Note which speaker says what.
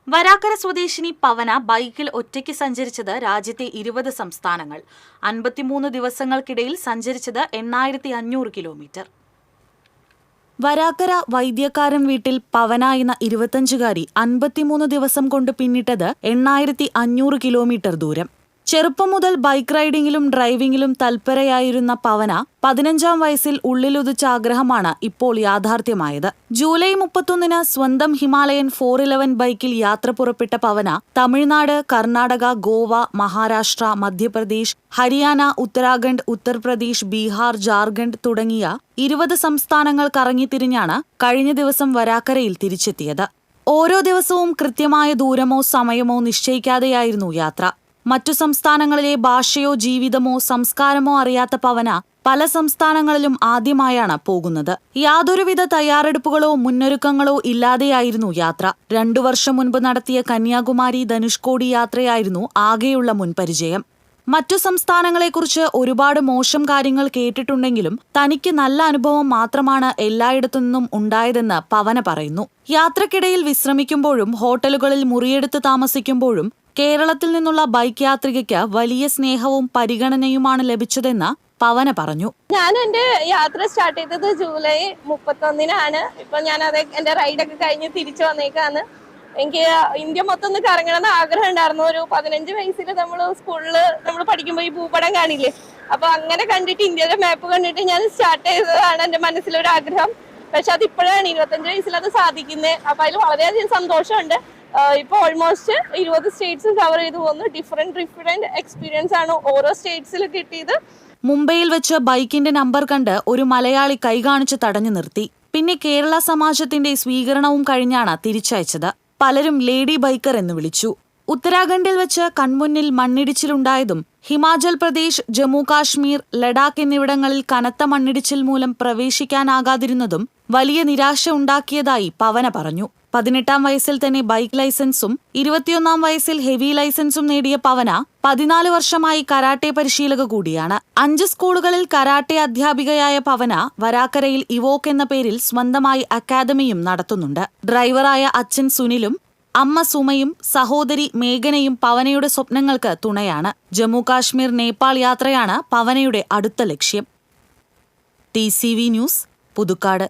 Speaker 1: വരാക്കര സ്വദേശിനി പവന ബൈക്കിൽ ഒറ്റയ്ക്ക് സഞ്ചരിച്ചത് രാജ്യത്തെ 20 സംസ്ഥാനങ്ങൾ. 53 ദിവസങ്ങൾക്കിടയിൽ സഞ്ചരിച്ചത് 8500 കിലോമീറ്റർ. വരാക്കര വൈദ്യക്കാരൻ വീട്ടിൽ പവന എന്ന 25കാരി 53 ദിവസം കൊണ്ട് പിന്നിട്ടത് 8500 കിലോമീറ്റർ ദൂരം. ചെറുപ്പം മുതൽ ബൈക്ക് റൈഡിംഗിലും ഡ്രൈവിംഗിലും തൽപരയായിരുന്ന പവന 15-ാം വയസ്സിൽ ഉള്ളിലുദിച്ച ആഗ്രഹമാണ് ഇപ്പോൾ യാഥാർത്ഥ്യമായത്. ജൂലൈ 31-ന് സ്വന്തം ഹിമാലയൻ 411 ബൈക്കിൽ യാത്ര പുറപ്പെട്ട പവന തമിഴ്നാട്, കർണാടക, ഗോവ, മഹാരാഷ്ട്ര, മധ്യപ്രദേശ്, ഹരിയാന, ഉത്തരാഖണ്ഡ്, ഉത്തർപ്രദേശ്, ബീഹാർ, ജാർഖണ്ഡ് തുടങ്ങിയ 20 സംസ്ഥാനങ്ങൾ കറങ്ങിത്തിരിഞ്ഞാണ് കഴിഞ്ഞ ദിവസം വരാക്കരയിൽ തിരിച്ചെത്തിയത്. ഓരോ ദിവസവും കൃത്യമായ ദൂരമോ സമയമോ നിശ്ചയിക്കാതെയായിരുന്നു യാത്ര. മറ്റു സംസ്ഥാനങ്ങളിലെ ഭാഷയോ ജീവിതമോ സംസ്കാരമോ അറിയാത്ത പവന പല സംസ്ഥാനങ്ങളിലും ആദ്യമായാണ് പോകുന്നത്. യാതൊരുവിധ തയ്യാറെടുപ്പുകളോ മുന്നൊരുക്കങ്ങളോ ഇല്ലാതെയായിരുന്നു യാത്ര. 2 വർഷം മുൻപ് നടത്തിയ കന്യാകുമാരി ധനുഷ്കോടി യാത്രയായിരുന്നു ആകെയുള്ള മുൻപരിചയം. മറ്റു സംസ്ഥാനങ്ങളെക്കുറിച്ച് ഒരുപാട് മോശം കാര്യങ്ങൾ കേട്ടിട്ടുണ്ടെങ്കിലും തനിക്ക് നല്ല അനുഭവം മാത്രമാണ് എല്ലായിടത്തു നിന്നും ഉണ്ടായതെന്ന് പവന പറയുന്നു. യാത്രക്കിടയിൽ വിശ്രമിക്കുമ്പോഴും ഹോട്ടലുകളിൽ മുറിയെടുത്ത് താമസിക്കുമ്പോഴും കേരളത്തിൽ നിന്നുള്ള ബൈക്ക് യാത്രികയ്ക്ക് വലിയ സ്നേഹവും പരിഗണനയുമാണ് ലഭിച്ചതെന്ന് പവന പറഞ്ഞു.
Speaker 2: ഞാൻ എന്റെ യാത്ര സ്റ്റാർട്ട് ചെയ്തത് ജൂലൈ 31-നാണ്. ഇപ്പൊ ഞാൻ എന്റെ റൈഡൊക്കെ കഴിഞ്ഞ് തിരിച്ചു വന്നേക്കാണ്. എനിക്ക് ഇന്ത്യ മൊത്തം ഒന്ന് കറങ്ങണമെന്ന് ആഗ്രഹം ഉണ്ടായിരുന്നു. ഒരു 15 വയസ്സിൽ നമ്മൾ പഠിക്കുമ്പോൾ ഈ ഭൂപടം കാണില്ലേ, അപ്പൊ അങ്ങനെ കണ്ടിട്ട് ഇന്ത്യയുടെ മാപ്പ് കണ്ടിട്ട് ഞാൻ സ്റ്റാർട്ട് ചെയ്തതാണ് എന്റെ മനസ്സിലൊരു ആഗ്രഹം. പക്ഷെ അത് ഇപ്പോഴാണ് 25 വയസ്സിൽ അത് സാധിക്കുന്നത്. അപ്പൊ അതിൽ വളരെയധികം സന്തോഷമുണ്ട്. ഇപ്പോൾ ഓൾമോസ്റ്റ് 20 സ്റ്റേറ്റ്സും കവർ ചെയ്തു പോകുന്നു. ഡിഫറെന്റ് എക്സ്പീരിയൻസ് ആണ് ഓരോ സ്റ്റേറ്റ്സിൽ കിട്ടിയത്.
Speaker 1: മുംബൈയിൽ വെച്ച് ബൈക്കിന്റെ നമ്പർ കണ്ട് ഒരു മലയാളി കൈകാണിച്ച് തടഞ്ഞു നിർത്തി. പിന്നെ കേരള സമാജത്തിന്റെ സ്വീകരണവും കഴിഞ്ഞാണ് തിരിച്ചയച്ചത്. പലരും ലേഡി ബൈക്കർ എന്ന് വിളിച്ചു. ഉത്തരാഖണ്ഡിൽ വെച്ച് കൺമുന്നിൽ മണ്ണിടിച്ചിലുണ്ടായതും ഹിമാചൽ പ്രദേശ്, ജമ്മു കാശ്മീർ, ലഡാക്ക് എന്നിവിടങ്ങളിൽ കനത്ത മണ്ണിടിച്ചിൽ മൂലം പ്രവേശിക്കാനാകാതിരുന്നതും വലിയ നിരാശ ഉണ്ടാക്കിയതായി പവന പറഞ്ഞു. 18-ാം വയസ്സിൽ തന്നെ ബൈക്ക് ലൈസൻസും 21-ാം വയസ്സിൽ ഹെവി ലൈസൻസും നേടിയ പവന 14 വർഷമായി കരാട്ടെ പരിശീലക കൂടിയാണ്. 5 സ്കൂളുകളിൽ കരാട്ടെ അധ്യാപികയായ പവന വരാക്കരയിൽ ഇവോക്ക് എന്ന പേരിൽ സ്വന്തമായി അക്കാദമിയും നടത്തുന്നുണ്ട്. ഡ്രൈവറായ അച്ഛൻ സുനിലും അമ്മ സുമയും സഹോദരി മേഘനയും പവനയുടെ സ്വപ്നങ്ങൾക്ക് തുണയാണ്. ജമ്മു കാശ്മീർ, നേപ്പാൾ യാത്രയാണ് പവനയുടെ അടുത്ത ലക്ഷ്യം. TCV news, Puthukkad.